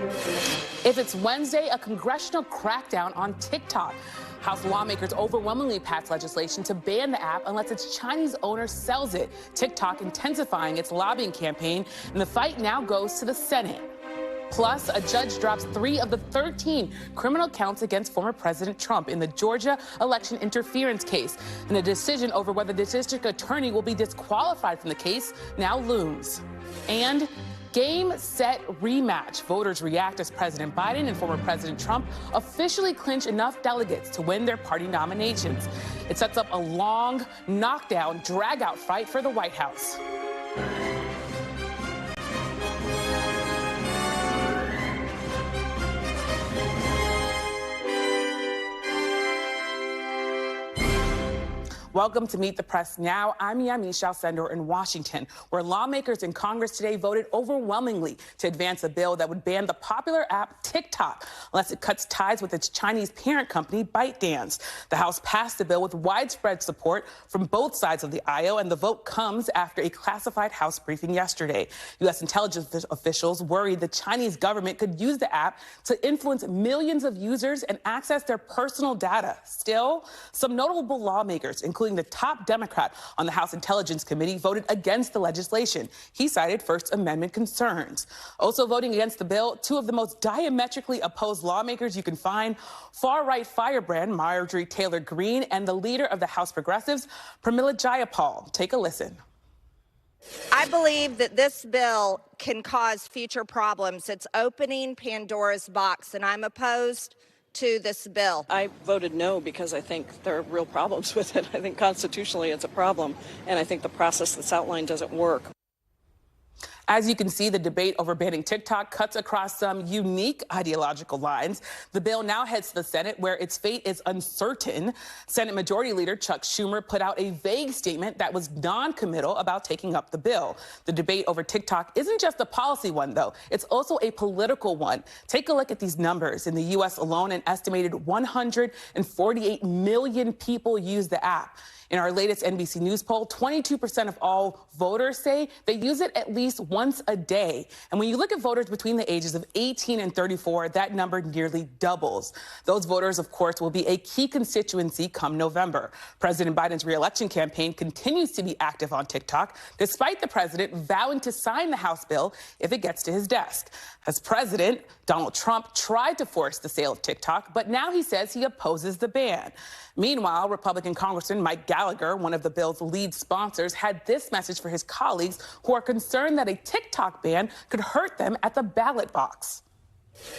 If it's Wednesday, a congressional crackdown on TikTok. House lawmakers overwhelmingly passed legislation to ban the app unless its Chinese owner sells it. TikTok intensifying its lobbying campaign, and the fight now goes to the Senate. Plus, a judge drops 3 of the 13 criminal counts against former President Trump in the Georgia election interference case. And a decision over whether the district attorney will be disqualified from the case now looms. And game, set, rematch. Voters react as President Biden and former President Trump officially clinch enough delegates to win their party nominations. It sets up a long, knockdown, drag-out fight for the White House. Welcome to Meet the Press Now. I'm Yami Shalcendor in Washington, where lawmakers in Congress today voted overwhelmingly to advance a bill that would ban the popular app TikTok unless it cuts ties with its Chinese parent company, ByteDance. The House passed the bill with widespread support from both sides of the aisle, and the vote comes after a classified House briefing yesterday. U.S. intelligence officials worried the Chinese government could use the app to influence millions of users and access their personal data. Still, some notable lawmakers, including the top Democrat on the House Intelligence Committee, voted against the legislation. He cited First Amendment concerns. Also voting against the bill, 2 of the most diametrically opposed lawmakers you can find: far-right firebrand Marjorie Taylor Greene and the leader of the House Progressives, Pramila Jayapal. Take a listen. I believe that this bill can cause future problems. It's opening Pandora's box, and I'm opposed to this bill. I voted no because I think there are real problems with it. I think constitutionally it's a problem, and I think the process that's outlined doesn't work. As you can see, the debate over banning TikTok cuts across some unique ideological lines. The bill now heads to the Senate, where its fate is uncertain. Senate Majority Leader Chuck Schumer put out a vague statement that was non-committal about taking up the bill. The debate over TikTok isn't just a policy one, though. It's also a political one. Take a look at these numbers. In the U.S. alone, an estimated 148 million people use the app. In our latest NBC News poll, 22% of all voters say they use it at least once a day. And when you look at voters between the ages of 18 and 34, that number nearly doubles. Those voters, of course, will be a key constituency come November. President Biden's re-election campaign continues to be active on TikTok, despite the president vowing to sign the House bill if it gets to his desk. As president, Donald Trump tried to force the sale of TikTok, but now he says he opposes the ban. Meanwhile, Republican Congressman Mike Gallagher, one of the bill's lead sponsors, had this message for his colleagues who are concerned that a TikTok ban could hurt them at the ballot box.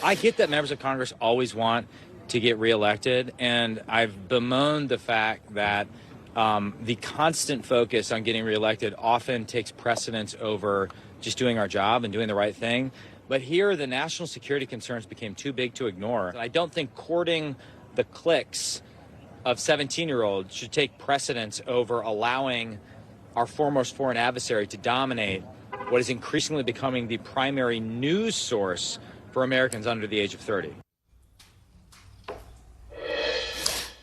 I get that members of Congress always want to get reelected, and I've bemoaned the fact that the constant focus on getting reelected often takes precedence over just doing our job and doing the right thing. But here, the national security concerns became too big to ignore. I don't think courting the clicks of 17-year-olds should take precedence over allowing our foremost foreign adversary to dominate what is increasingly becoming the primary news source for Americans under the age of 30.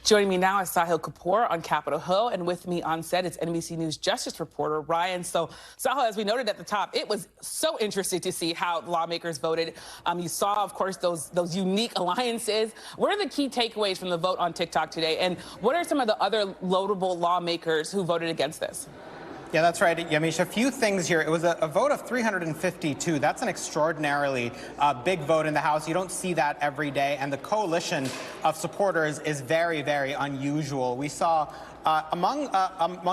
Joining me now is Sahil Kapoor on Capitol Hill, and with me on set is NBC News justice reporter Ryan. So, Sahil, as we noted at the top, it was so interesting to see how lawmakers voted. You saw, of course, those unique alliances. What are the key takeaways from the vote on TikTok today, and what are some of the other notable lawmakers who voted against this? Yeah, that's right, Yamish. A few things here. It was a vote of 352. That's an extraordinarily big vote in the House. You don't see that every day. And the coalition of supporters is very, very unusual. We saw among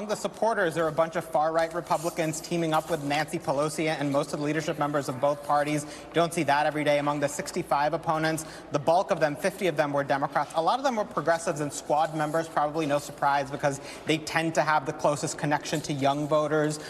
the supporters, there were a bunch of far-right Republicans teaming up with Nancy Pelosi and most of the leadership members of both parties. You don't see that every day. Among the 65 opponents, the bulk of them, 50 of them, were Democrats. A lot of them were progressives and squad members, probably no surprise because they tend to have the closest connection to young voters.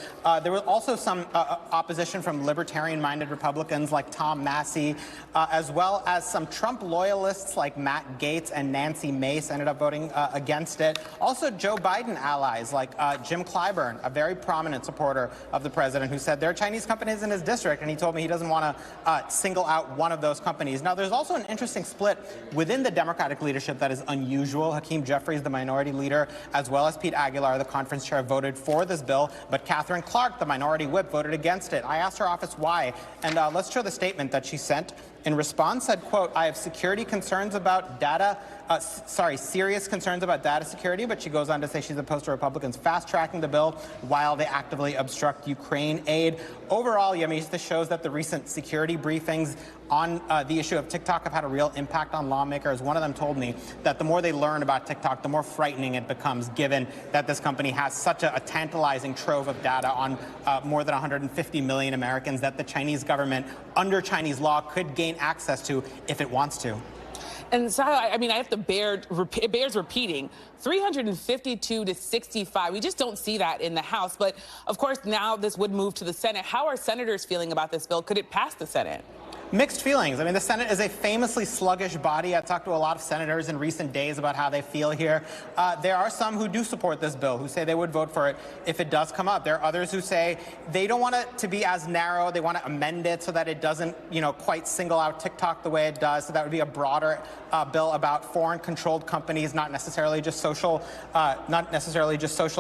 There was also some opposition from libertarian-minded Republicans like Tom Massey, as well as some Trump loyalists like Matt Gaetz and Nancy Mace ended up voting against it. Also, Joe Joe Biden allies like Jim Clyburn, a very prominent supporter of the president, who said there are Chinese companies in his district, and he told me he doesn't want to single out one of those companies. Now, there's also an interesting split within the Democratic leadership that is unusual. Hakeem Jeffries, the minority leader, as well as Pete Aguilar, the conference chair, voted for this bill, but Catherine Clark, the minority whip, voted against it. I asked her office why, and let's show the statement that she sent. In response, said, quote, I have security concerns about serious concerns about data security, but she goes on to say she's opposed to Republicans fast-tracking the bill while they actively obstruct Ukraine aid. Overall, Yamiche, this shows that the recent security briefings on the issue of TikTok have had a real impact on lawmakers. One of them told me that the more they learn about TikTok, the more frightening it becomes, given that this company has such a tantalizing trove of data on more than 150 million Americans that the Chinese government, under Chinese law, could gain access to if it wants to. And so, I mean, I have to it bears repeating, 352 to 65. We just don't see that in the House. But, of course, now this would move to the Senate. How are senators feeling about this bill? Could it pass the Senate? Mixed feelings. I mean, the Senate is a famously sluggish body. I talked to a lot of senators in recent days about how they feel here. There are some who do support this bill, who say they would vote for it if it does come up. There are others who say they don't want it to be as narrow. They want to amend it so that it doesn't, quite single out TikTok the way it does. So that would be a broader bill about foreign-controlled companies, not necessarily just social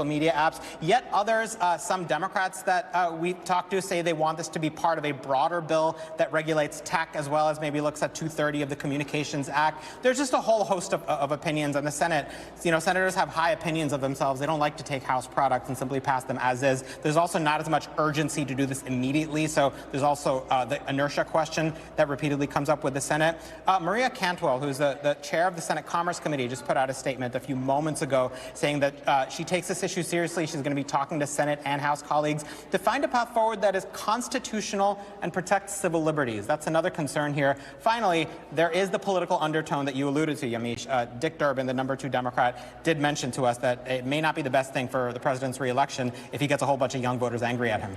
media apps. Yet others, some Democrats that we've talked to, say they want this to be part of a broader bill that regulates tech, as well as maybe looks at 230 of the Communications Act. There's just a whole host of opinions, and the Senate, senators have high opinions of themselves. They don't like to take House products and simply pass them as is. There's also not as much urgency to do this immediately, so there's also the inertia question that repeatedly comes up with the Senate. Maria Cantwell, who's the chair of the Senate Commerce Committee, just put out a statement a few moments ago saying that she takes this issue seriously. She's going to be talking to Senate and House colleagues to find a path forward that is constitutional and protects civil liberties. That's another concern here. Finally, there is the political undertone that you alluded to, Yamiche. Dick Durbin, the #2 Democrat, did mention to us that it may not be the best thing for the president's reelection if he gets a whole bunch of young voters angry at him.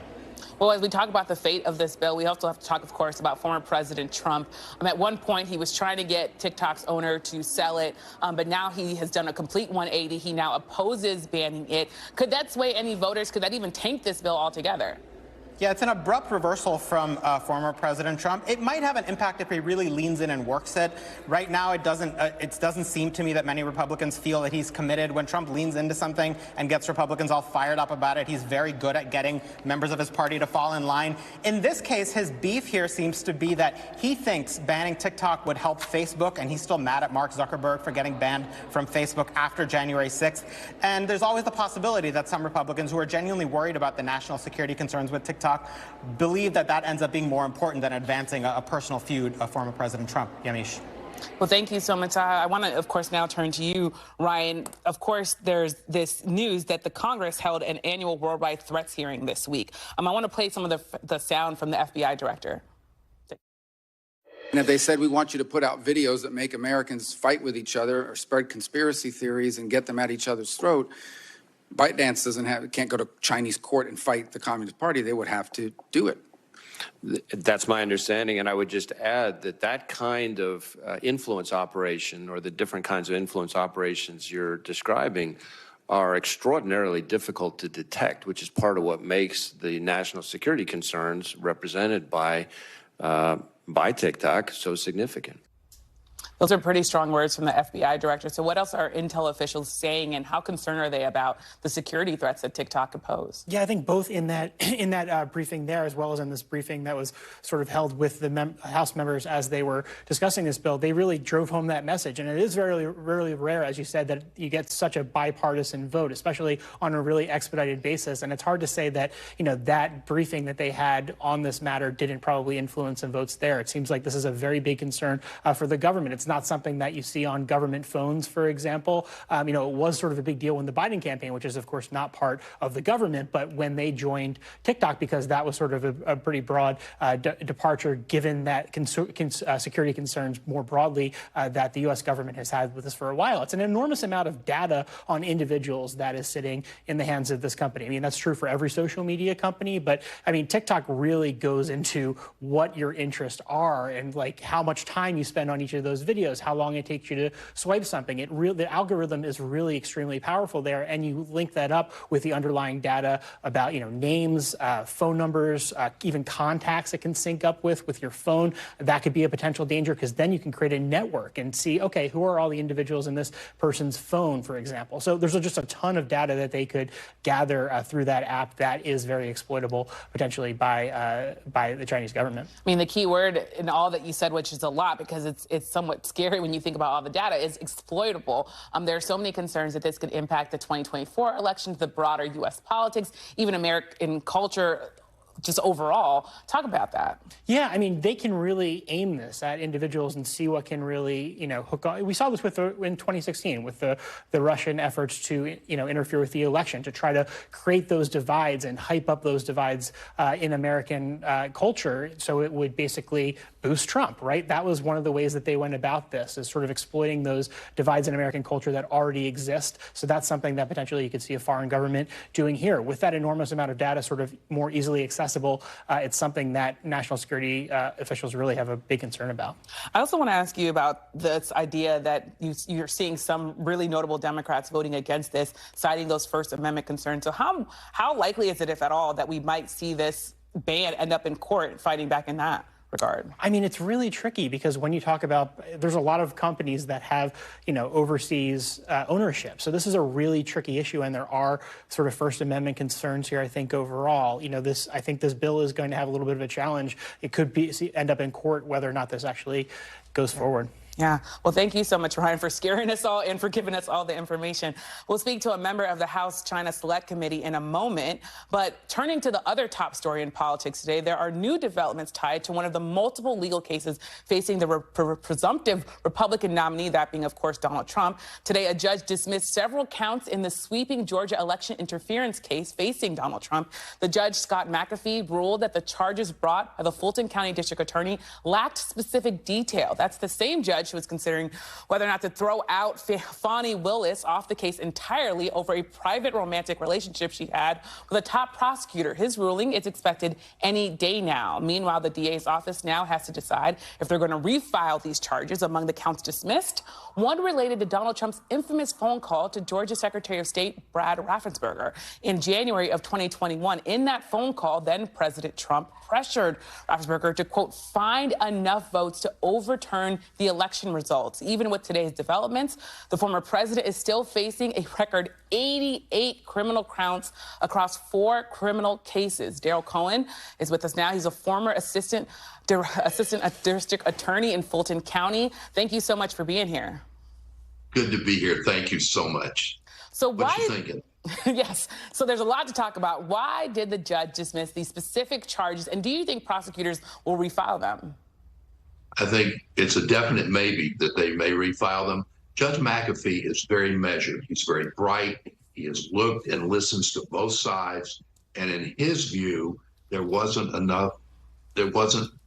Well, as we talk about the fate of this bill, we also have to talk, of course, about former President Trump. At one point, he was trying to get TikTok's owner to sell it, but now he has done a complete 180. He now opposes banning it. Could that sway any voters? Could that even tank this bill altogether? Yeah, it's an abrupt reversal from former President Trump. It might have an impact if he really leans in and works it. Right now, it doesn't seem to me that many Republicans feel that he's committed. When Trump leans into something and gets Republicans all fired up about it, he's very good at getting members of his party to fall in line. In this case, his beef here seems to be that he thinks banning TikTok would help Facebook, and he's still mad at Mark Zuckerberg for getting banned from Facebook after January 6th. And there's always the possibility that some Republicans who are genuinely worried about the national security concerns with TikTok believe that ends up being more important than advancing a personal feud of former President Trump. Yamiche. Well, thank you so much. I want to, of course, now turn to you, Ryan. Of course, there's this news that the Congress held an annual worldwide threats hearing this week. I want to play some of the sound from the FBI director. And if they said, we want you to put out videos that make Americans fight with each other or spread conspiracy theories and get them at each other's throat, ByteDance can't go to Chinese court and fight the Communist Party. They would have to do it. That's my understanding, and I would just add that kind of influence operation, or the different kinds of influence operations you're describing, are extraordinarily difficult to detect, which is part of what makes the national security concerns represented by TikTok so significant. Those are pretty strong words from the FBI director. So what else are intel officials saying, and how concerned are they about the security threats that TikTok could pose? Yeah, I think both in that briefing there, as well as in this briefing that was sort of held with the House members as they were discussing this bill, they really drove home that message. And it is very rare, as you said, that you get such a bipartisan vote, especially on a really expedited basis. And it's hard to say that, that briefing that they had on this matter didn't probably influence some votes there. It seems like this is a very big concern for the government. It's not something that you see on government phones, for example. It was sort of a big deal when the Biden campaign, which is, of course, not part of the government, but when they joined TikTok, because that was sort of a pretty broad departure, given that security concerns more broadly that the U.S. government has had with this for a while. It's an enormous amount of data on individuals that is sitting in the hands of this company. I mean, that's true for every social media company, but I mean, TikTok really goes into what your interests are and like how much time you spend on each of those videos. videos, how long it takes you to swipe something. The algorithm is really extremely powerful there, and you link that up with the underlying data about, names, phone numbers, even contacts it can sync up with your phone. That could be a potential danger, because then you can create a network and see, okay, who are all the individuals in this person's phone, for example. So there's just a ton of data that they could gather through that app that is very exploitable potentially by the Chinese government. I mean, the key word in all that you said, which is a lot because it's somewhat scary when you think about all the data, is exploitable. There are so many concerns that this could impact the 2024 elections, the broader U.S. politics, even American culture. Just overall, talk about that. Yeah, I mean, they can really aim this at individuals and see what can really, hook on. We saw this in 2016 with the Russian efforts to, interfere with the election, to try to create those divides and hype up those divides in American culture, so it would basically boost Trump, right? That was one of the ways that they went about this, is sort of exploiting those divides in American culture that already exist. So that's something that potentially you could see a foreign government doing here. With that enormous amount of data sort of more easily accessible, it's something that national security officials really have a big concern about. I also want to ask you about this idea that you're seeing some really notable Democrats voting against this, citing those First Amendment concerns. So how likely is it, if at all, that we might see this ban end up in court fighting back in that regard? I mean, it's really tricky because when you talk about, there's a lot of companies that have, overseas ownership. So this is a really tricky issue, and there are sort of First Amendment concerns here, I think, overall. I think this bill is going to have a little bit of a challenge. It could end up in court whether or not this actually goes forward. Yeah. Well, thank you so much, Ryan, for scaring us all and for giving us all the information. We'll speak to a member of the House China Select Committee in a moment. But turning to the other top story in politics today, there are new developments tied to one of the multiple legal cases facing the presumptive Republican nominee, that being, of course, Donald Trump. Today, a judge dismissed several counts in the sweeping Georgia election interference case facing Donald Trump. The judge, Scott McAfee, ruled that the charges brought by the Fulton County District Attorney lacked specific detail. That's the same judge who was considering whether or not to throw out Fani Willis off the case entirely over a private romantic relationship she had with a top prosecutor. His ruling is expected any day now. Meanwhile, the DA's office now has to decide if they're going to refile these charges. Among the counts dismissed, one related to Donald Trump's infamous phone call to Georgia Secretary of State Brad Raffensperger in January of 2021. In that phone call, then President Trump pressured Raffensperger to, quote, find enough votes to overturn the election results. Even with today's developments, the former president is still facing a record 88 criminal counts across 4 criminal cases. Daryl Cohen is with us now. He's a former assistant district attorney in Fulton County. Thank you so much for being here. Good to be here. Thank you so much. So what you thinking? Yes. So there's a lot to talk about. Why did the judge dismiss these specific charges, and do you think prosecutors will refile them? I think it's a definite maybe that they may refile them. Judge McAfee is very measured. He's very bright. He has looked and listens to both sides. And in his view, there wasn't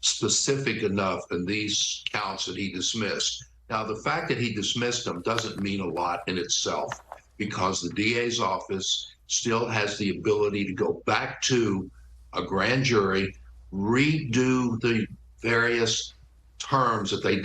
specific enough in these counts that he dismissed. Now, the fact that he dismissed them doesn't mean a lot in itself, because the DA's office still has the ability to go back to a grand jury, redo the various terms that they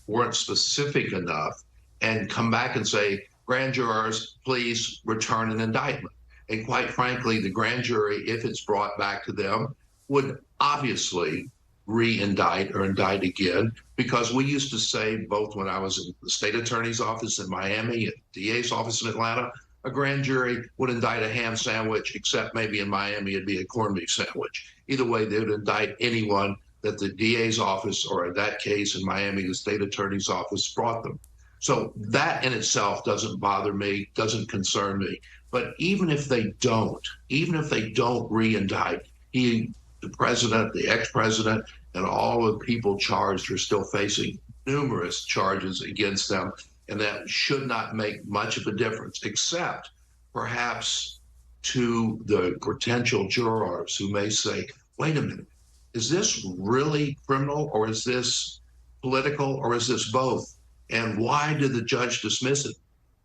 weren't specific enough, and come back and say, grand jurors, please return an indictment. And quite frankly, the grand jury, if it's brought back to them, would obviously re-indict or indict again, because we used to say, both when I was in the state attorney's office in Miami and DA's office in Atlanta, a grand jury would indict a ham sandwich, except maybe in Miami it'd be a corned beef sandwich. Either way, they would indict anyone that the DA's office, or in that case in Miami, the state attorney's office, brought them. So that in itself doesn't bother me, doesn't concern me. But even if they don't re-indict, the president, the ex-president, and all the people charged are still facing numerous charges against them, and that should not make much of a difference, except perhaps to the potential jurors who may say, wait a minute, is this really criminal, or is this political, or is this both? And why did the judge dismiss it?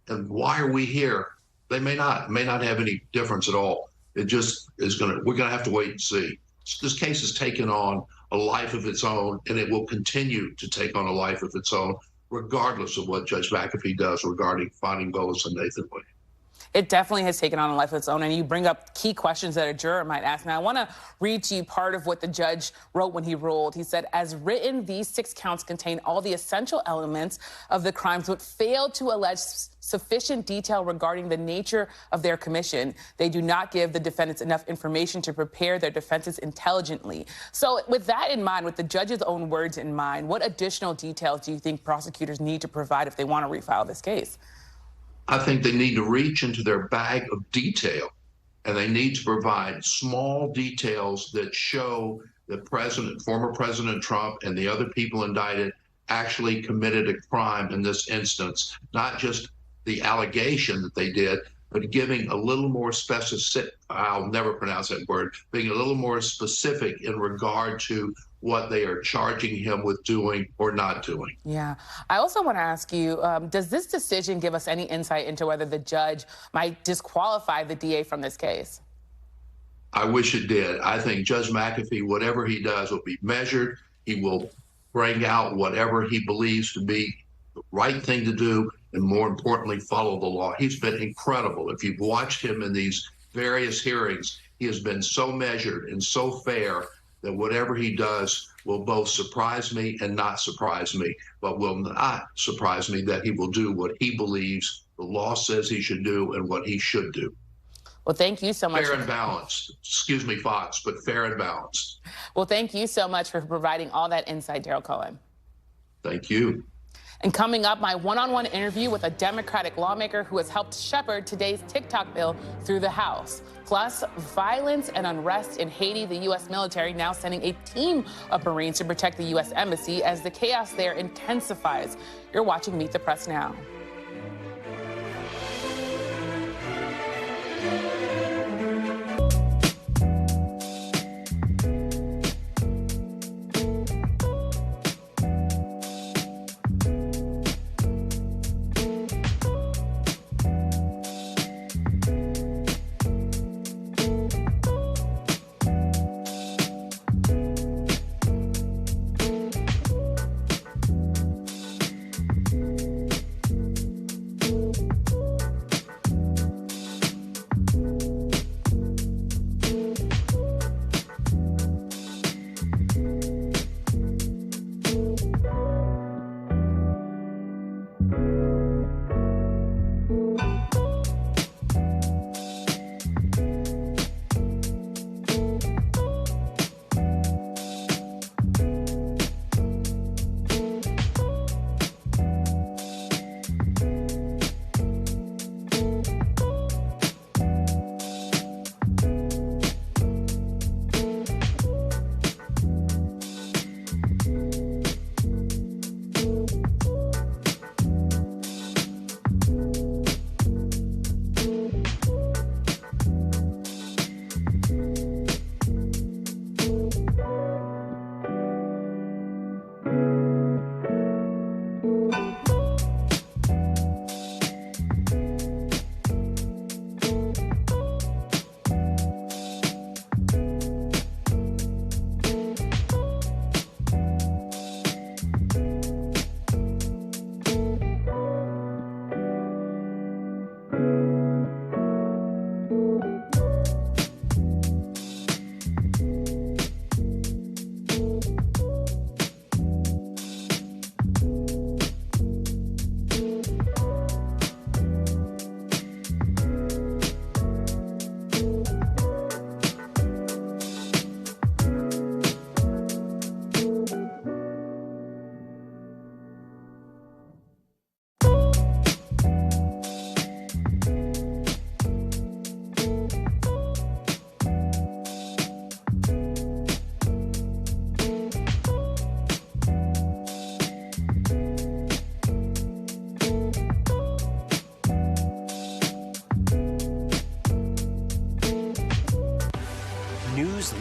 And why are we here? They may not have any difference at all. It just is we're gonna have to wait and see. This case has taken on a life of its own, and it will continue to take on a life of its own regardless of what Judge McAfee does regarding finding Willis and Nathan Williams. It definitely has taken on a life of its own, and you bring up key questions that a juror might ask. Now, I want to read to you part of what the judge wrote when he ruled. He said, as written, these 6 counts contain all the essential elements of the crimes, but failed to allege sufficient detail regarding the nature of their commission. They do not give the defendants enough information to prepare their defenses intelligently. So with that in mind, with the judge's own words in mind, what additional details do you think prosecutors need to provide if they want to refile this case? I think they need to reach into their bag of detail, and they need to provide small details that show that former President Trump and the other people indicted actually committed a crime in this instance, not just the allegation that they did, but giving a little more specific, I'll never pronounce that word, being a little more specific in regard to what they are charging him with doing or not doing. Yeah. I also want to ask you, does this decision give us any insight into whether the judge might disqualify the DA from this case? I wish it did. I think Judge McAfee, whatever he does, will be measured. He will bring out whatever he believes to be the right thing to do, and more importantly, follow the law. He's been incredible. If you've watched him in these various hearings, he has been so measured and so fair that whatever he does will both surprise me and not surprise me, but will not surprise me that he will do what he believes the law says he should do and what he should do. Well, thank you so much. Fair and balanced. Excuse me, Fox, but fair and balanced. Well, thank you so much for providing all that insight, Daryl Cohen. Thank you. And coming up, my one-on-one interview with a Democratic lawmaker who has helped shepherd today's TikTok bill through the House. Plus, violence and unrest in Haiti, the U.S. military now sending a team of Marines to protect the U.S. Embassy as the chaos there intensifies. You're watching Meet the Press now.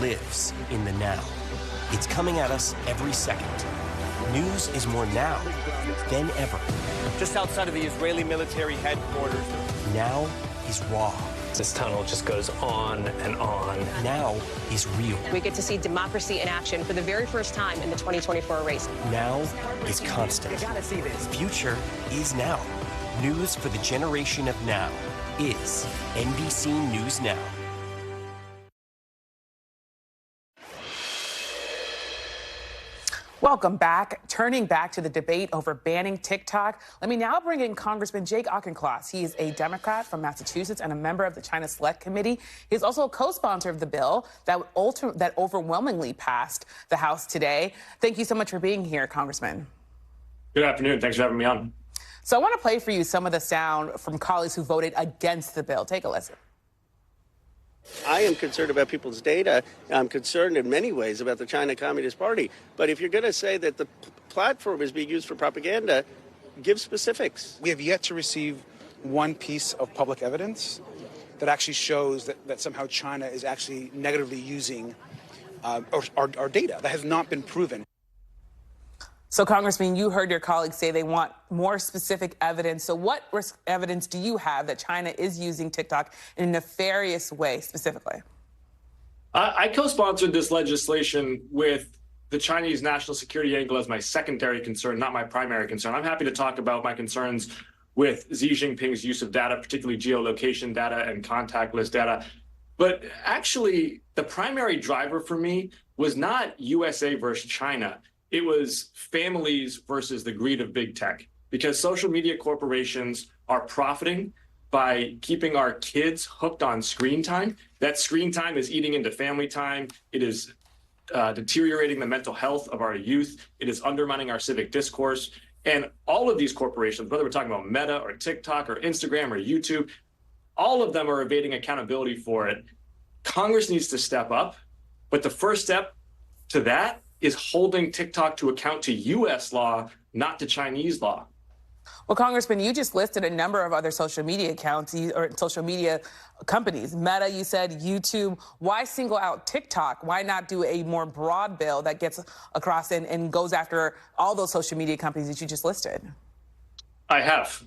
Lives in the now. It's coming at us every second. News is more now than ever. Just outside of the Israeli military headquarters. Now is raw. This tunnel just goes on and on. Now is real. We get to see democracy in action for the very first time in the 2024 race. Now is constant. You gotta see this. Future is now. News for the generation of now is NBC News Now. Welcome back. Turning back to the debate over banning TikTok, let me now bring in Congressman Jake Auchincloss. He is a Democrat from Massachusetts and a member of the China Select Committee. He's also a co-sponsor of the bill that overwhelmingly passed the House today. Thank you so much for being here, Congressman. Good afternoon. Thanks for having me on. So I want to play for you some of the sound from colleagues who voted against the bill. Take a listen. I am concerned about people's data. I'm concerned in many ways about the China Communist Party. But if you're going to say that the platform is being used for propaganda, give specifics. We have yet to receive one piece of public evidence that actually shows that somehow China is actually negatively using our data. That has not been proven. So, Congressman, you heard your colleagues say they want more specific evidence. So what evidence do you have that China is using TikTok in a nefarious way specifically? I co-sponsored this legislation with the Chinese national security angle as my secondary concern, not my primary concern. I'm happy to talk about my concerns with Xi Jinping's use of data, particularly geolocation data and contact list data. But actually, the primary driver for me was not USA versus China. It was families versus the greed of big tech, because social media corporations are profiting by keeping our kids hooked on screen time. That screen time is eating into family time. It is deteriorating the mental health of our youth. It is undermining our civic discourse. And all of these corporations, whether we're talking about Meta or TikTok or Instagram or YouTube, all of them are evading accountability for it. Congress needs to step up. But the first step to that is holding TikTok to account to U.S. law, not to Chinese law. Well, Congressman, you just listed a number of other social media accounts or social media companies. Meta, you said, YouTube. Why single out TikTok? Why not do a more broad bill that gets across and goes after all those social media companies that you just listed? I have.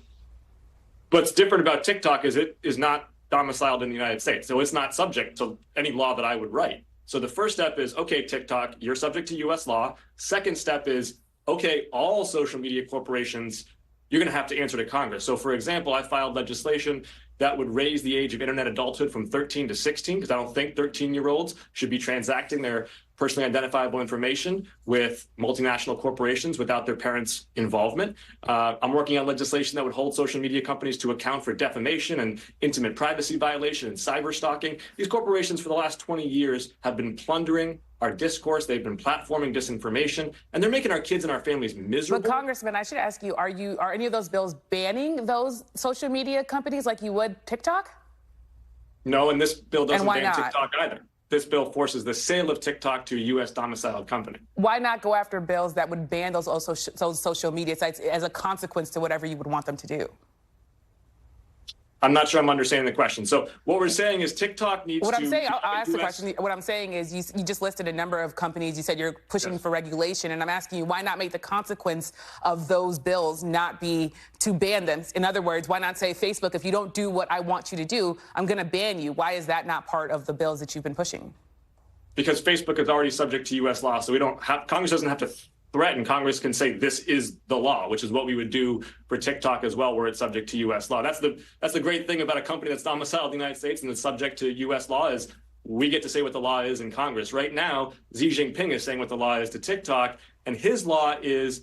What's different about TikTok is it is not domiciled in the United States, so it's not subject to any law that I would write. So the first step is, okay, TikTok, you're subject to U.S. law. Second step is, okay, all social media corporations, you're going to have to answer to Congress. So, for example, I filed legislation that would raise the age of internet adulthood from 13 to 16, because I don't think 13-year-olds should be transacting their personally identifiable information with multinational corporations without their parents' involvement. I'm working on legislation that would hold social media companies to account for defamation and intimate privacy violation and cyber stalking. These corporations for the last 20 years have been plundering our discourse. They've been platforming disinformation, and they're making our kids and our families miserable. But Congressman, I should ask you, are any of those bills banning those social media companies like you would TikTok? No, and this bill doesn't ban not? TikTok either. This bill forces the sale of TikTok to a U.S. domiciled company. Why not go after bills that would ban those social media sites as a consequence to whatever you would want them to do? I'm not sure I'm understanding the question. So what we're saying is TikTok needs what to... I'm saying, I'll ask the question. What I'm saying is you just listed a number of companies. You said you're pushing for regulation, and I'm asking you, why not make the consequence of those bills not be to ban them? In other words, why not say, Facebook, if you don't do what I want you to do, I'm going to ban you? Why is that not part of the bills that you've been pushing? Because Facebook is already subject to U.S. law, so we don't have... Congress doesn't have to threaten. Congress can say this is the law, which is what we would do for TikTok as well, where it's subject to U.S. law. That's the great thing about a company that's domiciled in the United States and that's subject to U.S. law is we get to say what the law is in Congress. Right now, Xi Jinping is saying what the law is to TikTok, and his law is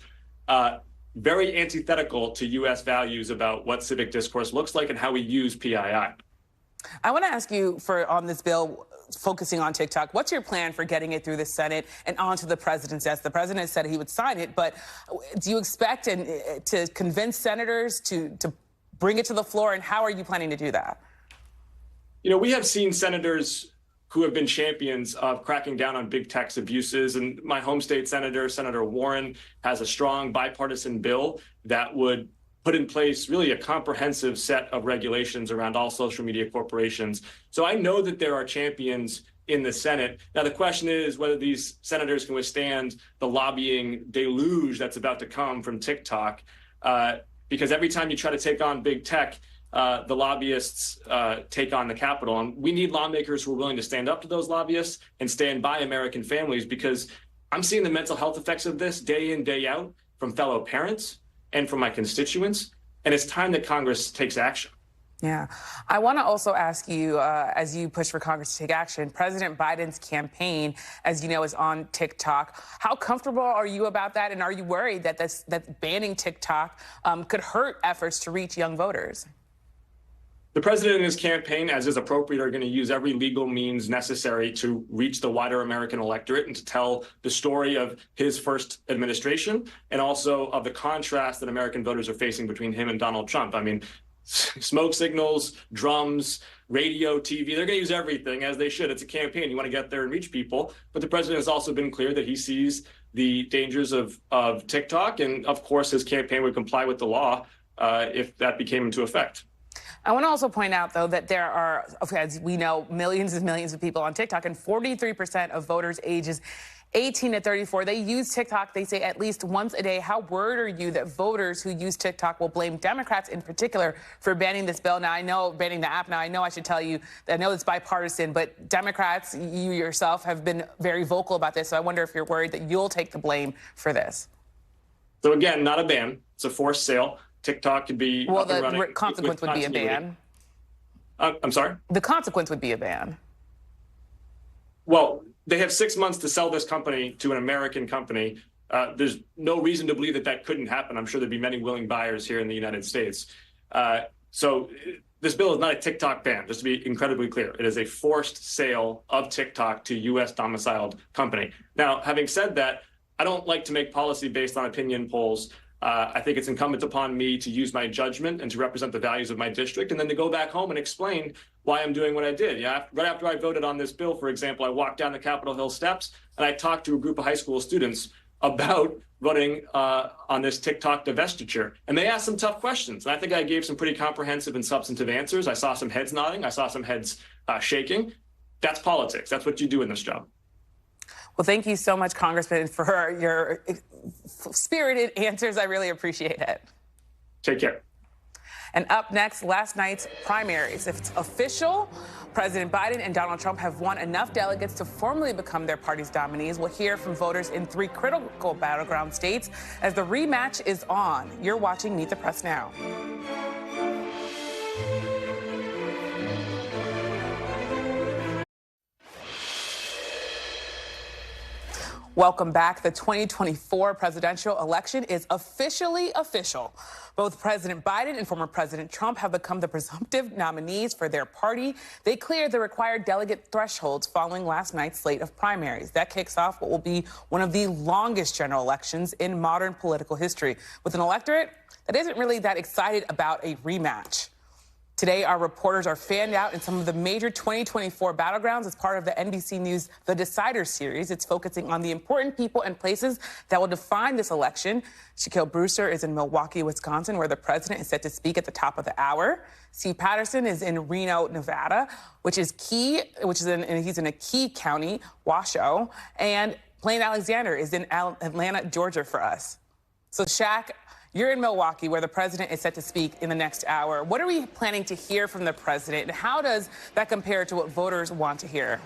very antithetical to U.S. values about what civic discourse looks like and how we use PII. I want to ask you on this bill, focusing on TikTok, what's your plan for getting it through the Senate and onto the president's desk? The president said he would sign it, but do you expect to convince senators to bring it to the floor, and how are you planning to do that? You know, we have seen senators who have been champions of cracking down on big tech's abuses, and my home state senator, Senator Warren, has a strong bipartisan bill that would put in place really a comprehensive set of regulations around all social media corporations. So I know that there are champions in the Senate. Now, the question is whether these senators can withstand the lobbying deluge that's about to come from TikTok, because every time you try to take on big tech, the lobbyists take on the Capitol. And we need lawmakers who are willing to stand up to those lobbyists and stand by American families, because I'm seeing the mental health effects of this day in, day out from fellow parents and from my constituents. And it's time that Congress takes action. Yeah. I want to also ask you, as you push for Congress to take action, President Biden's campaign, as you know, is on TikTok. How comfortable are you about that? And are you worried that that banning TikTok could hurt efforts to reach young voters? The president and his campaign, as is appropriate, are going to use every legal means necessary to reach the wider American electorate and to tell the story of his first administration and also of the contrast that American voters are facing between him and Donald Trump. I mean, smoke signals, drums, radio, TV, they're going to use everything, as they should. It's a campaign. You want to get there and reach people. But the president has also been clear that he sees the dangers of TikTok. And of course, his campaign would comply with the law if that became into effect. I want to also point out, though, that there are, as we know, millions and millions of people on TikTok, and 43% of voters ages 18 to 34, they use TikTok, they say, at least once a day. How worried are you that voters who use TikTok will blame Democrats in particular for banning this bill? Now, I know, banning the app. Now, I know I should tell you that I know it's bipartisan, but Democrats, you yourself, have been very vocal about this. So I wonder if you're worried that you'll take the blame for this. So again, not a ban. It's a forced sale. TikTok could be up and running. The consequence would be a ban. I'm sorry? The consequence would be a ban. Well, they have 6 months to sell this company to an American company. There's no reason to believe that that couldn't happen. I'm sure there'd be many willing buyers here in the United States. So this bill is not a TikTok ban, just to be incredibly clear. It is a forced sale of TikTok to U.S. domiciled company. Now, having said that, I don't like to make policy based on opinion polls. I think it's incumbent upon me to use my judgment and to represent the values of my district, and then to go back home and explain why I'm doing what I did. Yeah, right after I voted on this bill, for example, I walked down the Capitol Hill steps and I talked to a group of high school students about voting on this TikTok divestiture. And they asked some tough questions. And I think I gave some pretty comprehensive and substantive answers. I saw some heads nodding. I saw some heads shaking. That's politics. That's what you do in this job. Well, thank you so much, Congressman, for your spirited answers. I really appreciate it. Take care. And up next, last night's primaries. If it's official, President Biden and Donald Trump have won enough delegates to formally become their party's nominees. We'll hear from voters in 3 critical battleground states as the rematch is on. You're watching Meet the Press Now. Welcome back. The 2024 presidential election is officially official. Both President Biden and former President Trump have become the presumptive nominees for their party. They cleared the required delegate thresholds following last night's slate of primaries. That kicks off what will be one of the longest general elections in modern political history, with an electorate that isn't really that excited about a rematch. Today, our reporters are fanned out in some of the major 2024 battlegrounds as part of the NBC News The Decider series. It's focusing on the important people and places that will define this election. Shaquille Brewster is in Milwaukee, Wisconsin, where the president is set to speak at the top of the hour. Steve Patterson is in Reno, Nevada, he's in a key county, Washoe. And Blaine Alexander is in Atlanta, Georgia for us. So, Shaq, you're in Milwaukee, where the president is set to speak in the next hour. What are we planning to hear from the president, and how does that compare to what voters want to hear?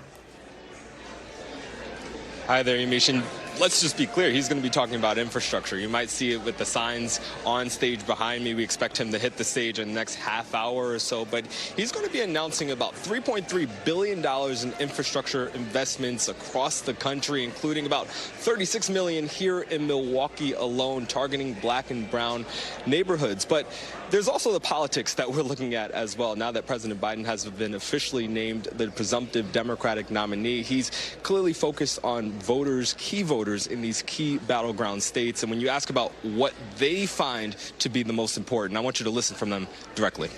Hi there, Yamiche. Let's just be clear. He's going to be talking about infrastructure. You might see it with the signs on stage behind me. We expect him to hit the stage in the next half hour or so. But he's going to be announcing about $3.3 billion in infrastructure investments across the country, including about $36 million here in Milwaukee alone, targeting black and brown neighborhoods. But there's also the politics that we're looking at as well. Now that President Biden has been officially named the presumptive Democratic nominee, he's clearly focused on voters, key voters in these key battleground states. And when you ask about what they find to be the most important, I want you to listen from them directly.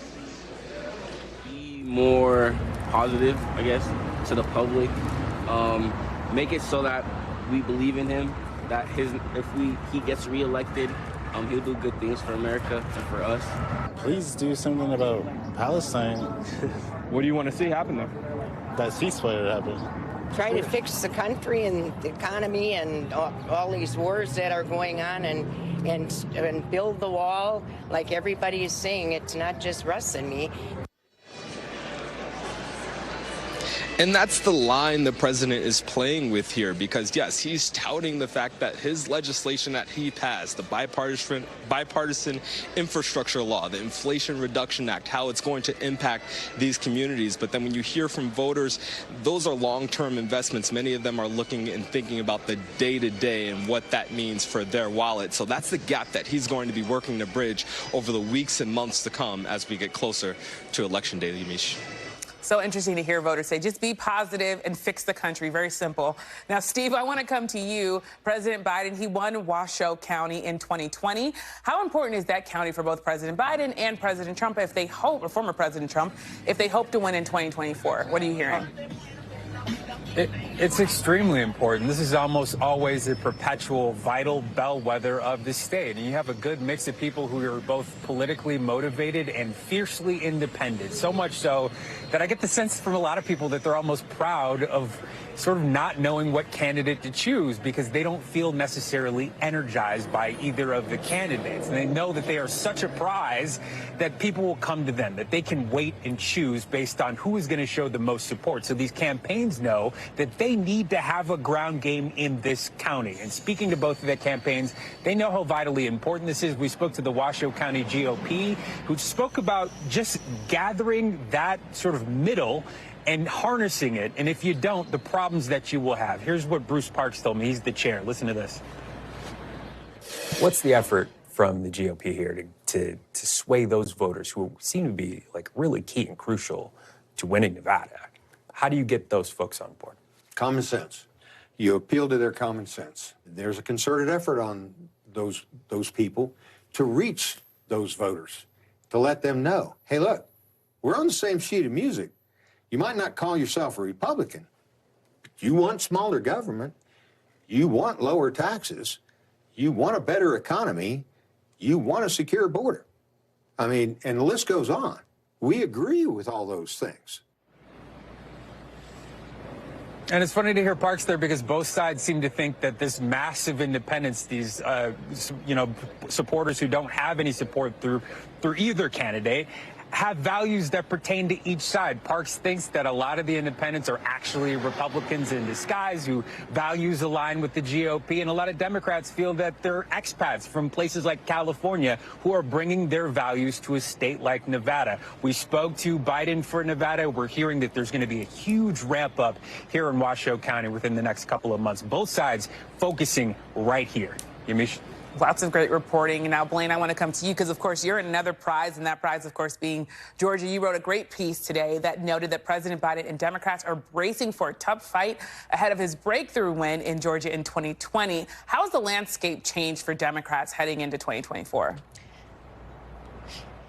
Be more positive, I guess, to the public. Make it so that we believe in him, that if he gets reelected, he'll do good things for America and for us. Please do something about Palestine. What do you want to see happen there? That ceasefire happen. try to fix the country and the economy and all these wars that are going on and build the wall like everybody is saying. It's not just Russ and me. And that's the line the president is playing with here, because, yes, he's touting the fact that his legislation that he passed, the bipartisan infrastructure law, the Inflation Reduction Act, how it's going to impact these communities. But then when you hear from voters, those are long-term investments. Many of them are looking and thinking about the day-to-day and what that means for their wallet. So that's the gap that he's going to be working to bridge over the weeks and months to come as we get closer to Election Day, Yamiche. So interesting to hear voters say, just be positive and fix the country. Very simple. Now, Steve, I want to come to you. President Biden, he won Washoe County in 2020. How important is that county for both President Biden and President Trump if they hope, or former President Trump, if they hope to win in 2024? What are you hearing? It's extremely important. This is almost always a perpetual vital bellwether of the state. And you have a good mix of people who are both politically motivated and fiercely independent. So much so that I get the sense from a lot of people that they're almost proud of sort of not knowing what candidate to choose because they don't feel necessarily energized by either of the candidates. And they know that they are such a prize that people will come to them, that they can wait and choose based on who is going to show the most support. So these campaigns know that they need to have a ground game in this county. And speaking to both of the campaigns, they know how vitally important this is. We spoke to the Washoe County GOP, who spoke about just gathering that sort of middle and harnessing it. And if you don't, the problems that you will have. Here's what Bruce Parks told me. He's the chair. Listen to this. What's the effort from the GOP here to sway those voters who seem to be like really key and crucial to winning Nevada? How do you get those folks on board? Common sense. You appeal to their common sense. There's a concerted effort on those people to reach those voters, to let them know, hey, look, we're on the same sheet of music. You might not call yourself a Republican, but you want smaller government, you want lower taxes, you want a better economy, you want a secure border. I mean, and the list goes on. We agree with all those things. And it's funny to hear Parks there because both sides seem to think that this massive independence, these, supporters who don't have any support through either candidate, have values that pertain to each side. Parks thinks that a lot of the independents are actually Republicans in disguise who values align with the GOP, and a lot of Democrats feel that they're expats from places like California who are bringing their values to a state like Nevada. We spoke to Biden for Nevada. We're hearing that there's going to be a huge ramp up here in Washoe County within the next couple of months. Both sides focusing right here. Yamiche? Lots of great reporting. Now, Blaine, I want to come to you because, of course, you're in another prize, and that prize, of course, being Georgia. You wrote a great piece today that noted that President Biden and Democrats are bracing for a tough fight ahead of his breakthrough win in Georgia in 2020. How has the landscape changed for Democrats heading into 2024?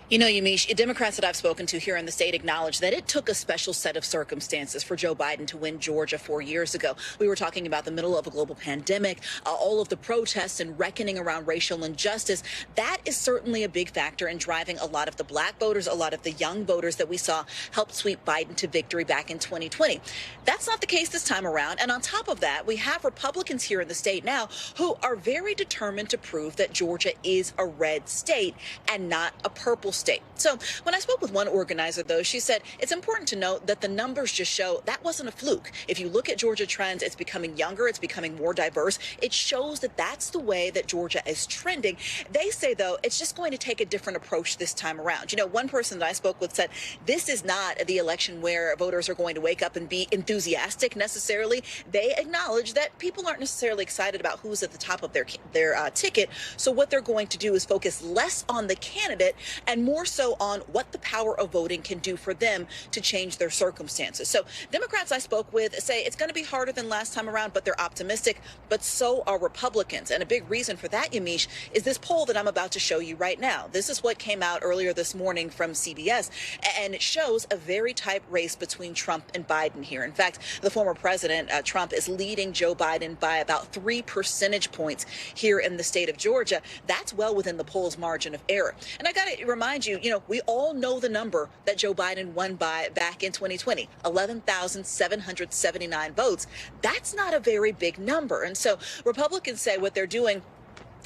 You know, Yamiche, Democrats that I've spoken to here in the state acknowledge that it took a special set of circumstances for Joe Biden to win Georgia 4 years ago. We were talking about the middle of a global pandemic, all of the protests and reckoning around racial injustice. That is certainly a big factor in driving a lot of the black voters, a lot of the young voters that we saw help sweep Biden to victory back in 2020. That's not the case this time around. And on top of that, we have Republicans here in the state now who are very determined to prove that Georgia is a red state and not a purple state. So when I spoke with one organizer, though, she said it's important to note that the numbers just show that wasn't a fluke. If you look at Georgia trends, it's becoming younger, it's becoming more diverse. It shows that that's the way that Georgia is trending. They say, though, it's just going to take a different approach this time around. You know, one person that I spoke with said this is not the election where voters are going to wake up and be enthusiastic necessarily. They acknowledge that people aren't necessarily excited about who's at the top of their ticket. So what they're going to do is focus less on the candidate and more so on what the power of voting can do for them to change their circumstances. So Democrats I spoke with say it's going to be harder than last time around, but they're optimistic, but so are Republicans. And a big reason for that, Yamiche, is this poll that I'm about to show you right now. This is what came out earlier this morning from CBS, and it shows a very tight race between Trump and Biden here. In fact, the former president, Trump, is leading Joe Biden by about 3 percentage points here in the state of Georgia. That's well within the poll's margin of error. And I got to remind mind you, we all know the number that Joe Biden won by back in 2020, 11,779 votes. That's not a very big number. And so Republicans say what they're doing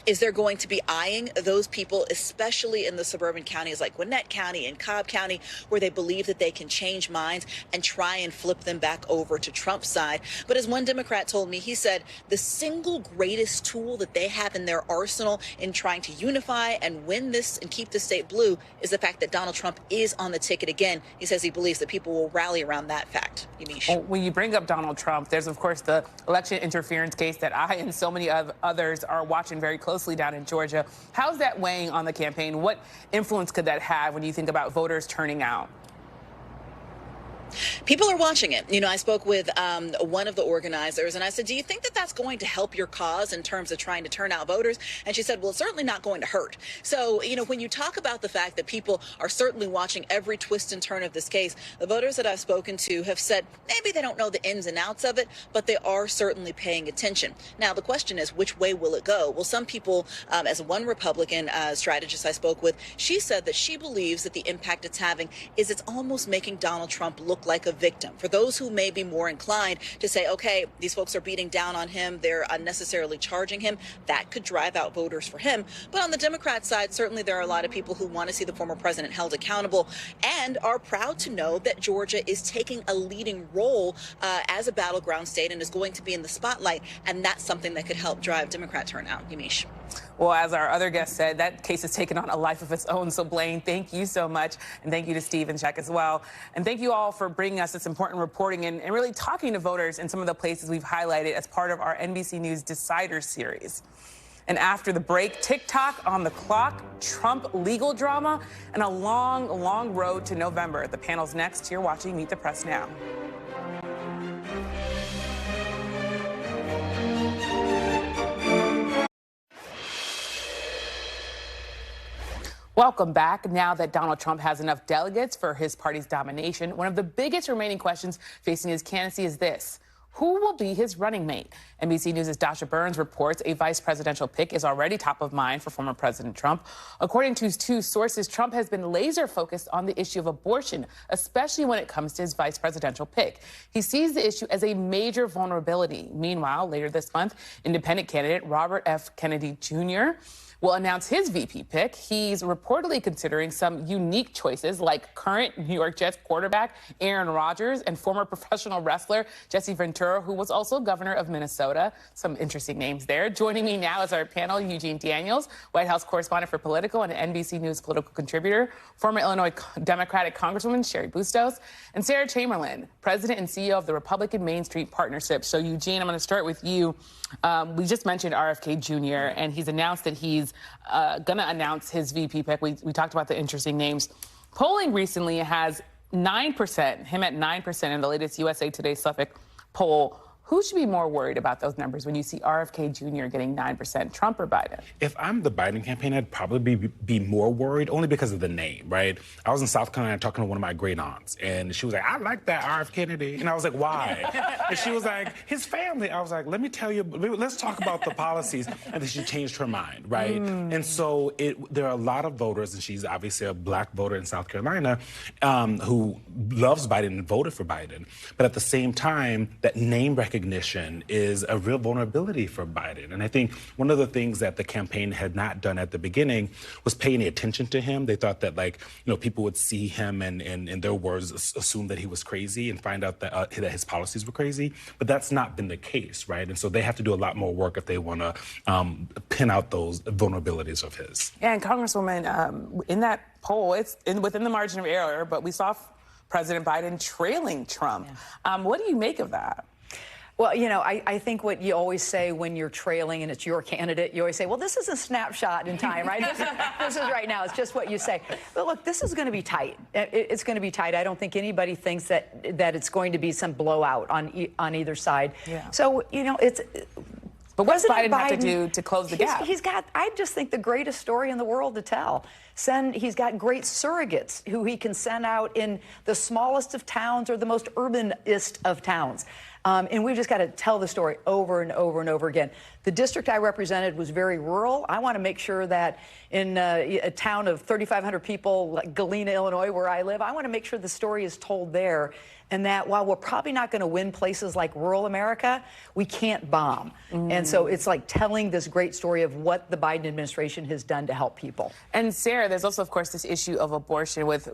is they're going to be eyeing those people, especially in the suburban counties like Gwinnett County and Cobb County, where they believe that they can change minds and try and flip them back over to Trump's side. But as one Democrat told me, he said the single greatest tool that they have in their arsenal in trying to unify and win this and keep the state blue is the fact that Donald Trump is on the ticket again. He says he believes that people will rally around that fact. Yamiche. Well, when you bring up Donald Trump, there's, of course, the election interference case that I and so many others are watching very closely down in Georgia. How's that weighing on the campaign? What influence could that have when you think about voters turning out? People are watching it. I spoke with one of the organizers and I said, do you think that that's going to help your cause in terms of trying to turn out voters? And she said, well, it's certainly not going to hurt. So, when you talk about the fact that people are certainly watching every twist and turn of this case, the voters that I've spoken to have said maybe they don't know the ins and outs of it, but they are certainly paying attention. Now, the question is, which way will it go? Well, some people, as one Republican strategist I spoke with, she said that she believes that the impact it's having is it's almost making Donald Trump look like a victim. For those who may be more inclined to say, okay, these folks are beating down on him, they're unnecessarily charging him, that could drive out voters for him. But on the Democrat side, certainly there are a lot of people who want to see the former president held accountable and are proud to know that Georgia is taking a leading role as a battleground state and is going to be in the spotlight. And that's something that could help drive Democrat turnout. Yamiche. Well, as our other guest said, that case has taken on a life of its own. So, Blaine, thank you so much. And thank you to Steve and Jack as well. And thank you all for bringing us this important reporting and really talking to voters in some of the places we've highlighted as part of our NBC News Decider series. And after the break, TikTok on the clock, Trump legal drama, and a long, long road to November. The panel's next. You're watching Meet the Press Now. Welcome back. Now that Donald Trump has enough delegates for his party's domination, one of the biggest remaining questions facing his candidacy is this: who will be his running mate? NBC News' Dasha Burns reports a vice presidential pick is already top of mind for former President Trump. According to two sources, Trump has been laser focused on the issue of abortion, especially when it comes to his vice presidential pick. He sees the issue as a major vulnerability. Meanwhile, later this month, independent candidate Robert F. Kennedy Jr. will announce his VP pick. He's reportedly considering some unique choices like current New York Jets quarterback Aaron Rodgers and former professional wrestler Jesse Ventura, who was also governor of Minnesota. Some interesting names there. Joining me now is our panel, Eugene Daniels, White House correspondent for Politico and NBC News political contributor, former Illinois Democratic Congresswoman Sherry Bustos, and Sarah Chamberlain, president and CEO of the Republican Main Street Partnership. So, Eugene, I'm going to start with you. We just mentioned RFK Jr., and he's announced that he's going to announce his VP pick. We talked about the interesting names. Polling recently has 9%, him at 9% in the latest USA Today Suffolk poll. Who should be more worried about those numbers when you see RFK Jr. getting 9%, Trump or Biden? If I'm the Biden campaign, I'd probably be more worried only because of the name, right? I was in South Carolina talking to one of my great aunts, and she was like, I like that RF Kennedy. And I was like, why? And she was like, his family. I was like, let me tell you, let's talk about the policies. And then she changed her mind, right? And so there are a lot of voters, and she's obviously a black voter in South Carolina, who loves Biden and voted for Biden. But at the same time, that name recognition is a real vulnerability for Biden. And I think one of the things that the campaign had not done at the beginning was pay any attention to him. They thought that, people would see him and in their words, assume that he was crazy and find out that his policies were crazy. But that's not been the case, right? And so they have to do a lot more work if they want to pin out those vulnerabilities of his. Yeah, and Congresswoman, in that poll, it's within the margin of error, but we saw President Biden trailing Trump. Yeah. What do you make of that? Well, I think what you always say when you're trailing and it's your candidate, you always say, well, this is a snapshot in time, right? This is right now. It's just what you say. But look, this is going to be tight. It's going to be tight. I don't think anybody thinks that it's going to be some blowout on either side. Yeah. So, it's... But what does Biden have to do to close the gap? He's got, I just think, the greatest story in the world to tell. He's got great surrogates who he can send out in the smallest of towns or the most urbanist of towns. And we've just got to tell the story over and over and over again. The district I represented was very rural. I want to make sure that in a town of 3,500 people, like Galena, Illinois, where I live, I want to make sure the story is told there. And that while we're probably not going to win places like rural America, we can't bomb. And so it's like telling this great story of what the Biden administration has done to help people. And Sarah, there's also, of course, this issue of abortion with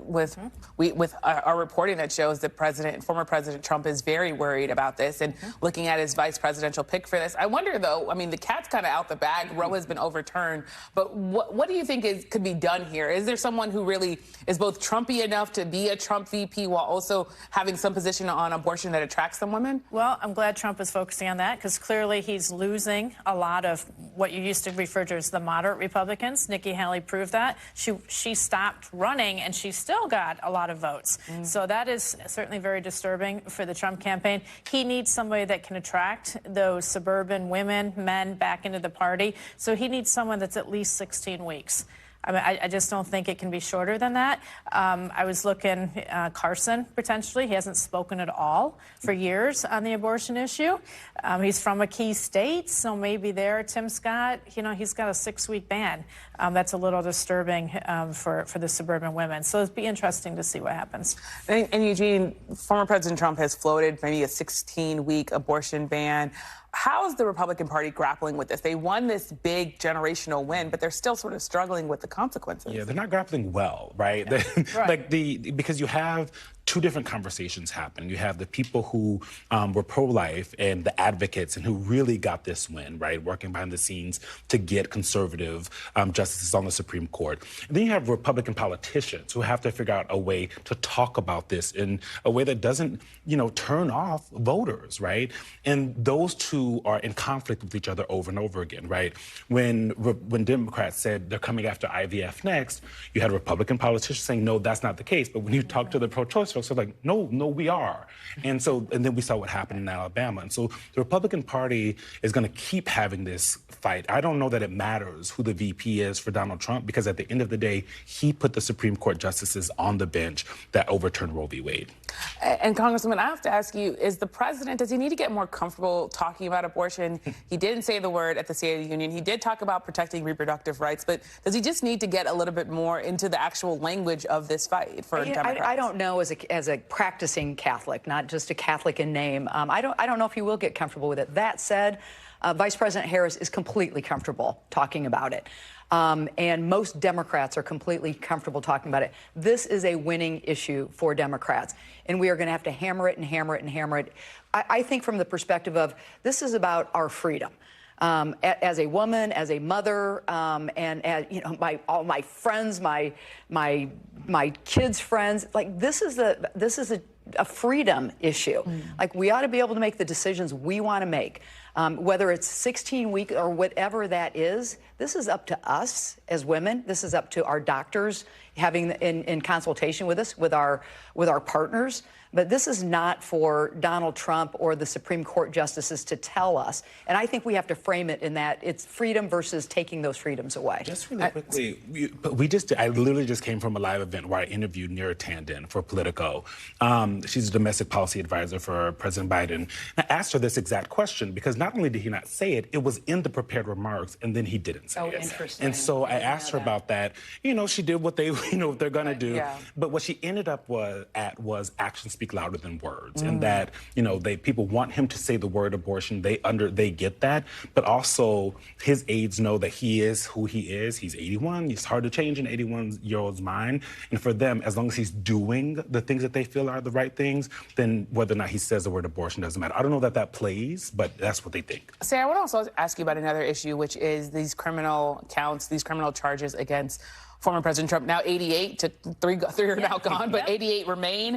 our reporting that shows that former President Trump is very worried about this and looking at his vice presidential pick for this. I wonder, though, I mean, the cat's kind of out the bag. Roe has been overturned. But what do you think could be done here? Is there someone who really is both Trumpy enough to be a Trump VP while also having some position on abortion that attracts some women? Well, I'm glad Trump is focusing on that because clearly he's losing a lot of what you used to refer to as the moderate Republicans. Nikki Haley proved that. She stopped running and she still got a lot of votes. So that is certainly very disturbing for the Trump campaign. He needs somebody that can attract those suburban women, men back into the party. So he needs someone that's at least 16 weeks. I mean, I just don't think it can be shorter than that. I was looking Carson, potentially. He hasn't spoken at all for years on the abortion issue. He's from a key state, so maybe there, Tim Scott, you know, he's got a 6-week ban. That's a little disturbing for the suburban women. So it'd be interesting to see what happens. And Eugene, former President Trump has floated maybe a 16-week abortion ban. How is the Republican Party grappling with this? They won this big generational win, but they're still sort of struggling with the consequences. Yeah, they're not grappling well, right? Right. Because you have two different conversations happen. You have the people who were pro-life and the advocates and who really got this win, right, working behind the scenes to get conservative justices on the Supreme Court. And then you have Republican politicians who have to figure out a way to talk about this in a way that doesn't, turn off voters, right? And those two are in conflict with each other over and over again, right? When Democrats said they're coming after IVF next, you had Republican politicians saying, no, that's not the case. But when you talk to the pro-choice folks, they're like, no, we are. And then we saw what happened in Alabama. And so the Republican Party is going to keep having this fight. I don't know that it matters who the VP is for Donald Trump, because at the end of the day, he put the Supreme Court justices on the bench that overturned Roe v. Wade. And Congressman, I have to ask you, does he need to get more comfortable talking about abortion? He didn't say the word at the State of the Union. He did talk about protecting reproductive rights, but does he just need to get a little bit more into the actual language of this fight for Democrats? I don't know, as a practicing Catholic, not just a Catholic in name, I don't know if he will get comfortable with it. That said, Vice President Harris is completely comfortable talking about it. And most Democrats are completely comfortable talking about it. This is a winning issue for Democrats, and we are going to have to hammer it and hammer it and hammer it. I think from the perspective of this is about our freedom. As a woman, as a mother, and as all my friends, my kids' friends, like this is a freedom issue. Like we ought to be able to make the decisions we want to make. Whether it's 16 weeks or whatever that is, this is up to us as women. This is up to our doctors having in consultation with us, with our partners. But this is not for Donald Trump or the Supreme Court justices to tell us. And I think we have to frame it in that it's freedom versus taking those freedoms away. Just really quickly, I literally just came from a live event where I interviewed Neera Tanden for Politico. She's a domestic policy advisor for President Biden. I asked her this exact question because not only did he not say it, it was in the prepared remarks, and then he didn't say it. Oh, interesting. And so I asked her about that. She did what they, what they're going to do. Yeah. But what she ended up was actions speak louder than words, and that people want him to say the word abortion. They get that, but also his aides know that he is who he is. He's 81. It's hard to change an 81-year-old's mind, and for them, as long as he's doing the things that they feel are the right things, then whether or not he says the word abortion doesn't matter. I don't know that plays, but that's what they think. Sarah, I want to also ask you about another issue, which is these criminal counts, these criminal charges against former President Trump. Now 88, three are now gone, but 88 remain.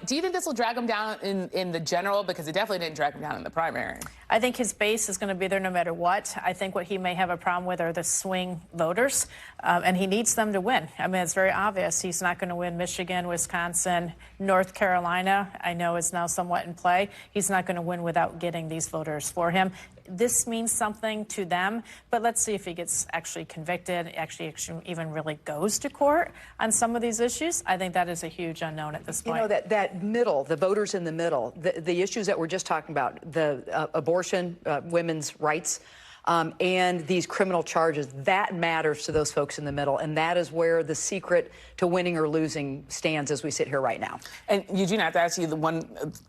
Do you think this will drag him down in the general? Because it definitely didn't drag him down in the primary. I think his base is going to be there no matter what. I think what he may have a problem with are the swing voters, and he needs them to win. I mean, it's very obvious. He's not going to win Michigan, Wisconsin, North Carolina, I know is now somewhat in play. He's not going to win without getting these voters for him. this means something to them. But let's see if he gets actually convicted, actually even really goes to court on some of these issues. I think that is a huge unknown at this point. You know, that middle, the voters in the middle, the issues that we're just talking about, the abortion, women's rights, and these criminal charges, that matters to those folks in the middle. And that is where the secret to winning or losing stands as we sit here right now. And Eugene, I have to ask you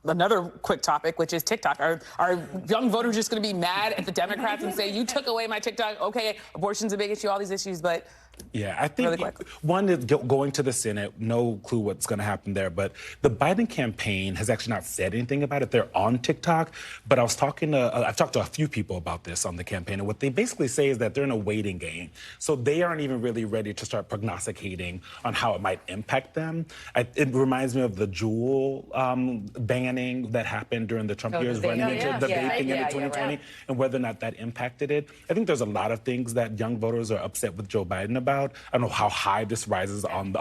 another quick topic, which is TikTok. Are young voters just going to be mad at the Democrats and say, you took away my TikTok? Okay, abortion's a big issue, all these issues, but... Yeah, I think one is going to the Senate, no clue what's going to happen there. But the Biden campaign has actually not said anything about it. They're on TikTok. But I've talked to a few people about this on the campaign. And what they basically say is that they're in a waiting game. So they aren't even really ready to start prognosticating on how it might impact them. It reminds me of the Juul banning that happened during the Trump years, running into the vaping into 2020, and whether or not that impacted it. I think there's a lot of things that young voters are upset with Joe Biden about. I don't know how high this rises on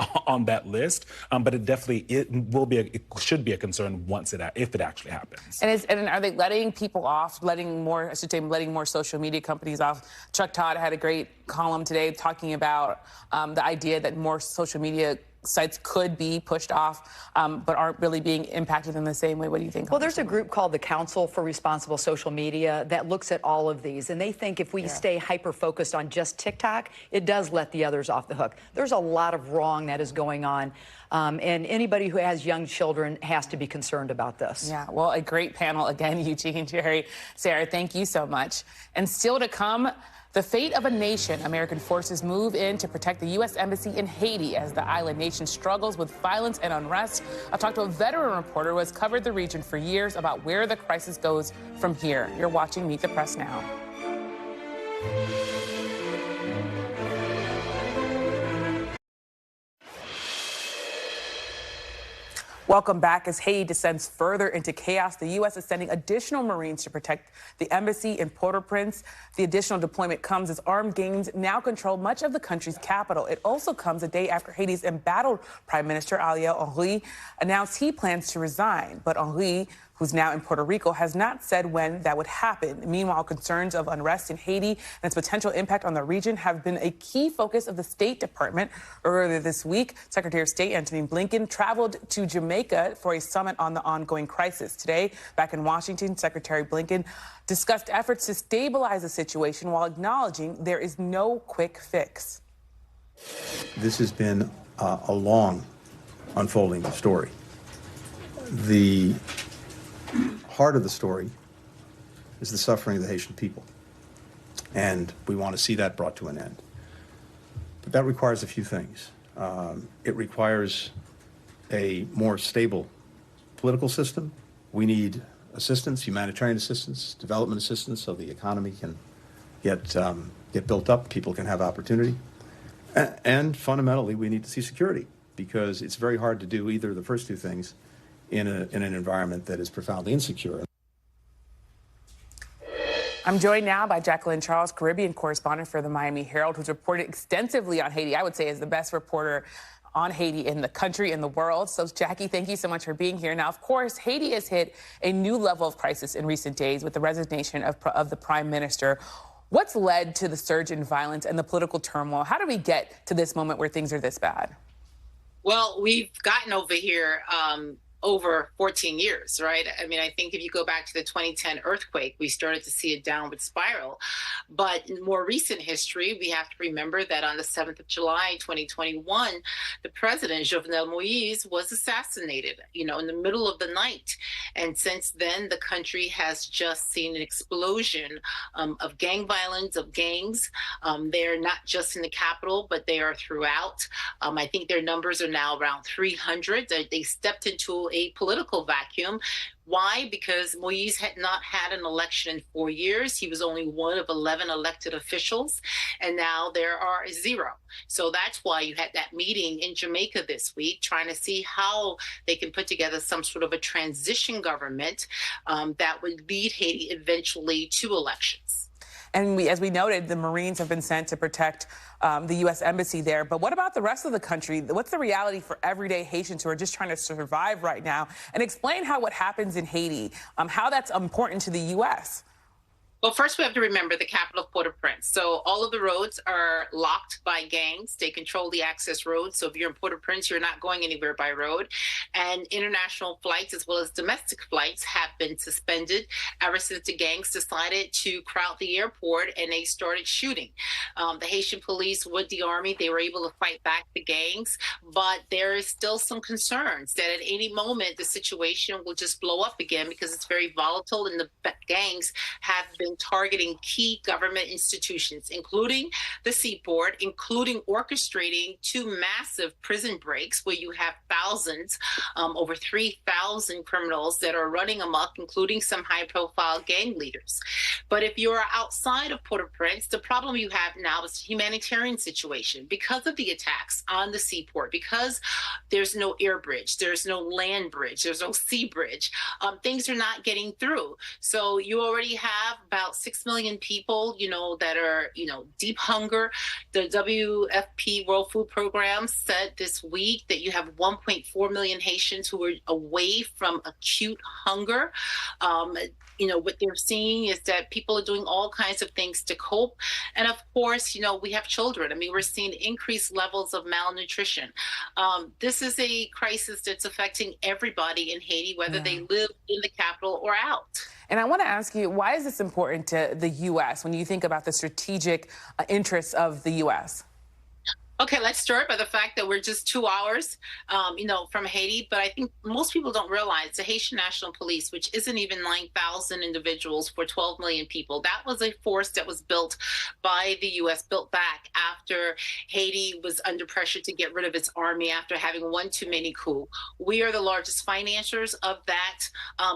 that list, but it should be a concern if it actually happens. And are they letting people off, letting more social media companies off? Chuck Todd had a great column today talking about the idea that more social media sites could be pushed off, but aren't really being impacted in the same way. What do you think? Well, there's a group called the Council for Responsible Social Media that looks at all of these, and they think if we stay hyper-focused on just TikTok, it does let the others off the hook. There's a lot of wrong that is going on, and anybody who has young children has to be concerned about this. Yeah, well, a great panel again, Eugene, Jerry, Sarah, thank you so much. And still to come, the fate of a nation. American forces move in to protect the U.S. Embassy in Haiti as the island nation struggles with violence and unrest. I've talked to a veteran reporter who has covered the region for years about where the crisis goes from here. You're watching Meet the Press now. Welcome back. As Haiti descends further into chaos, the U.S. is sending additional Marines to protect the embassy in Port-au-Prince. The additional deployment comes as armed gangs now control much of the country's capital. It also comes a day after Haiti's embattled Prime Minister Ariel Henry announced he plans to resign. But Henry, who's now in Puerto Rico, has not said when that would happen. Meanwhile, concerns of unrest in Haiti and its potential impact on the region have been a key focus of the State Department. Earlier this week, Secretary of State Antony Blinken traveled to Jamaica for a summit on the ongoing crisis. Today, back in Washington, Secretary Blinken discussed efforts to stabilize the situation while acknowledging there is no quick fix. This has been a long unfolding story. The heart of the story is the suffering of the Haitian people, and we want to see that brought to an end. But that requires a few things. It requires a more stable political system. We need assistance, humanitarian assistance, development assistance, so the economy can get built up, people can have opportunity. And fundamentally, we need to see security, because it's very hard to do either of the first two things in an environment that is profoundly insecure. I'm joined now by Jacqueline Charles, Caribbean correspondent for the Miami Herald, who's reported extensively on Haiti. I would say is the best reporter on Haiti in the country, in the world. So, Jackie, thank you so much for being here. Now, of course, Haiti has hit a new level of crisis in recent days with the resignation of the prime minister. What's led to the surge in violence and the political turmoil? How do we get to this moment where things are this bad? Well, we've gotten over here over 14 years, right? I mean, I think if you go back to the 2010 earthquake, we started to see a downward spiral. But in more recent history, we have to remember that on the 7th of July, 2021, the president, Jovenel Moïse, was assassinated, in the middle of the night. And since then, the country has just seen an explosion of gang violence, of gangs. They're not just in the capital, but they are throughout. I think their numbers are now around 300. They stepped into a political vacuum. Why? Because Moïse had not had an election in 4 years. He was only one of 11 elected officials, and now there are 0. So that's why you had that meeting in Jamaica this week, trying to see how they can put together some sort of a transition government that would lead Haiti eventually to elections. And as we noted, the Marines have been sent to protect the U.S. Embassy there. But what about the rest of the country? What's the reality for everyday Haitians who are just trying to survive right now? And explain how what happens in Haiti, how that's important to the U.S. Well, first we have to remember the capital of Port-au-Prince. So all of the roads are locked by gangs. They control the access roads. So if you're in Port-au-Prince, you're not going anywhere by road. And international flights as well as domestic flights have been suspended ever since the gangs decided to crowd the airport and they started shooting. The Haitian police with the army, they were able to fight back the gangs, but there is still some concerns that at any moment the situation will just blow up again because it's very volatile and the gangs have been targeting key government institutions, including the seaport, including orchestrating 2 massive prison breaks where you have thousands, over 3,000 criminals that are running amok, including some high-profile gang leaders. But if you're outside of Port-au-Prince, the problem you have now is the humanitarian situation. Because of the attacks on the seaport, because there's no air bridge, there's no land bridge, there's no sea bridge, things are not getting through. So you already have about 6 million people, that are, deep hunger. The WFP World Food Program said this week that you have 1.4 million Haitians who are away from acute hunger. What they're seeing is that people are doing all kinds of things to cope. And of course, we have children. I mean, we're seeing increased levels of malnutrition. This is a crisis that's affecting everybody in Haiti, whether they live in the capital or out. And I want to ask you, why is this important to the U.S. when you think about the strategic interests of the U.S.? Okay, let's start by the fact that we're just 2 hours, from Haiti. But I think most people don't realize the Haitian National Police, which isn't even 9,000 individuals for 12 million people, that was a force that was built by the U.S., built back after Haiti was under pressure to get rid of its army after having one too many coup. We are the largest financiers of that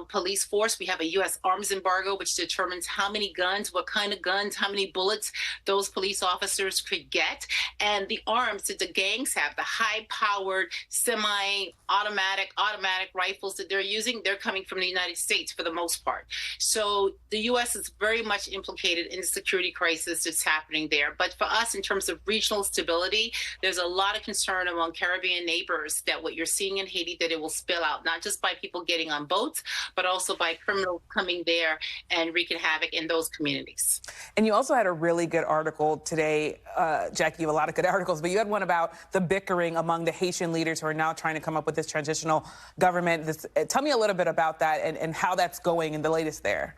police force. We have a U.S. arms embargo, which determines how many guns, what kind of guns, how many bullets those police officers could get. And the arms that the gangs have, the high-powered, semi-automatic, automatic rifles that they're using, they're coming from the United States for the most part. So the U.S. is very much implicated in the security crisis that's happening there. But for us, in terms of regional stability, there's a lot of concern among Caribbean neighbors that what you're seeing in Haiti, that it will spill out, not just by people getting on boats, but also by criminals coming there and wreaking havoc in those communities. And you also had a really good article today, Jackie, you have a lot of good articles, but you had one about the bickering among the Haitian leaders who are now trying to come up with this transitional government. Tell me a little bit about that and how that's going and the latest there.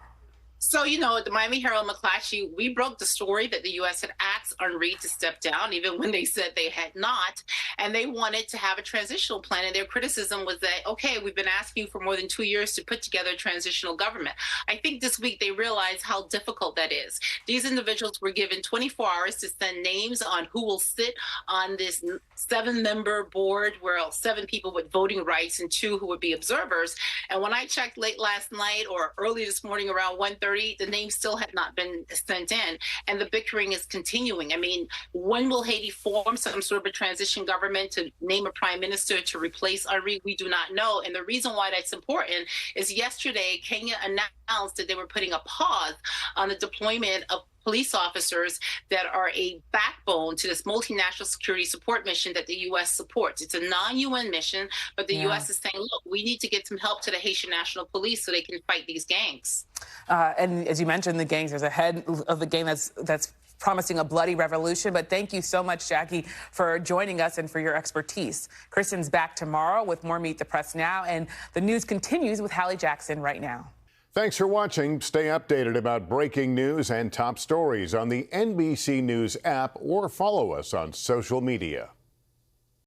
So, the Miami Herald McClatchy, we broke the story that the U.S. had asked Henri to step down, even when they said they had not. And they wanted to have a transitional plan. And their criticism was that, okay, we've been asking you for more than 2 years to put together a transitional government. I think this week they realized how difficult that is. These individuals were given 24 hours to send names on who will sit on this 7-member board, where 7 people with voting rights and 2 who would be observers. And when I checked late last night or early this morning around 1:30, the names still had not been sent in, and the bickering is continuing. I mean, when will Haiti form some sort of a transition government to name a prime minister to replace Henri? We do not know. And the reason why that's important is yesterday, Kenya announced that they were putting a pause on the deployment of police officers that are a backbone to this multinational security support mission that the U.S. supports. It's a non-UN mission, but the U.S. is saying, look, we need to get some help to the Haitian National Police so they can fight these gangs. And as you mentioned, the gangs, there's a head of the gang that's promising a bloody revolution. But thank you so much, Jackie, for joining us and for your expertise. Kristen's back tomorrow with more Meet the Press Now, and the news continues with Hallie Jackson right now. Thanks for watching. Stay updated about breaking news and top stories on the NBC News app or follow us on social media.